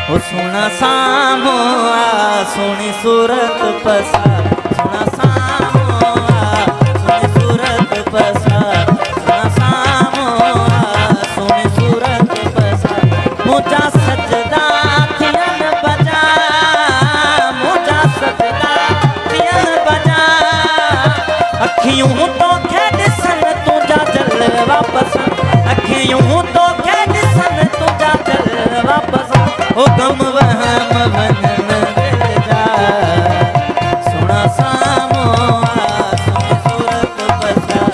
ओ सोना सामो आ सोनी सूरत पसार, सोना सामो आ सोनी सूरत पसार, सोना सामो आ सोनी सूरत पसार। मुझा सजदा थियन बजा, मुझा सजदा थियन बजा, अखियों तो खे ॾिसन तुंहिंजा जलवा पसंद, अखियों तो खे ॾिसन तुंहिंजा जलवा पसंद। ओ गम वहम वंजन दिल जा, सोना सामो आ सोनी सूरत पसार,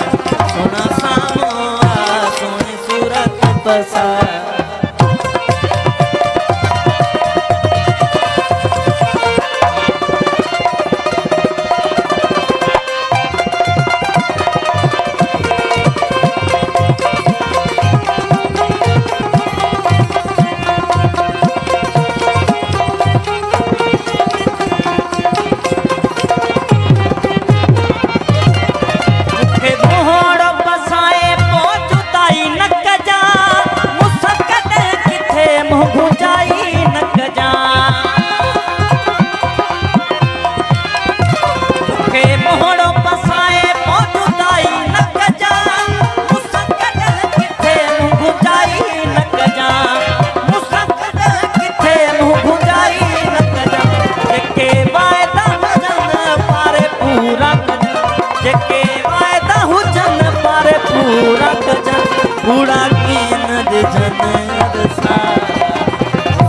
सोना सामो आ सोनी सूरत पसार। पूरा कीनद जनद सारा,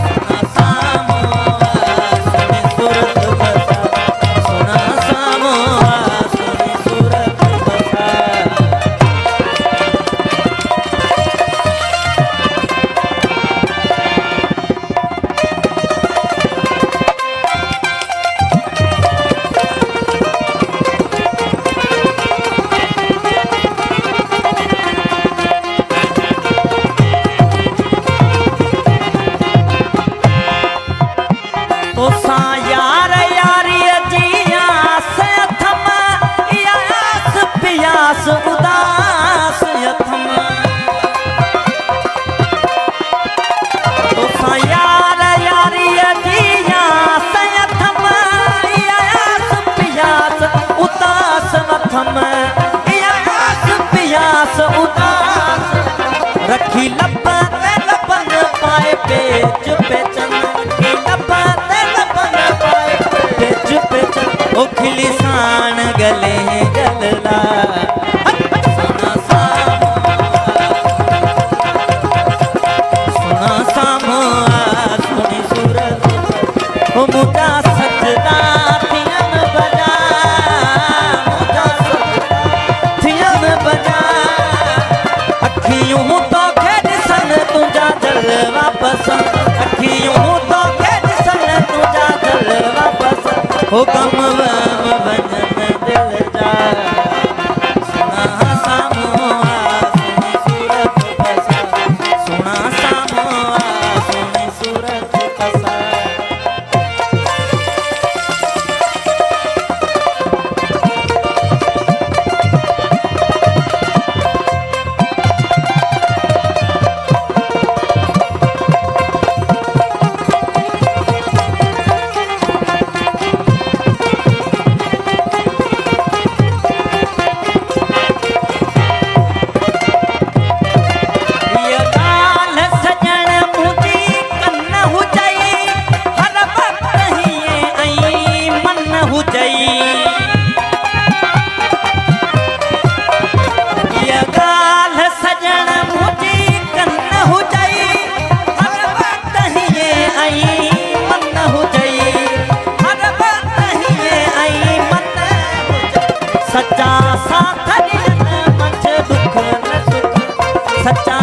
सोना सामो आ सोनी सूरत पसार, सोना सामो आ सोनी सूरत पसार। तो सा यार यारी जिया से थम यास पियास उदास यथम, तो सा यार यारी जिया से थम यास पियास उदास यथम, यास पियास उदास। रखी लबा ते लबन पाए पेच पेचन, रखी लबा ओ खिली सान गले गलला, सोना सामो सोना सामो आ सोनी सूरत, ओ मुझा सजदा थियन बजा, मुझा सजदा थियन बजा, अखियों तो खे ॾिसन तुंहिंजा जलवा पसंद, अखियों तो खे ॾिसन तुंहिंजा जलवा पसंद। ओ गम वम वंजन दिल जा, सोना सामो आ सोनी सूरत पसार, सोना सामो आ सोनी सूरत पसार। सच्चा साथ ॾियण मंझि दुख न सुख, सच्चा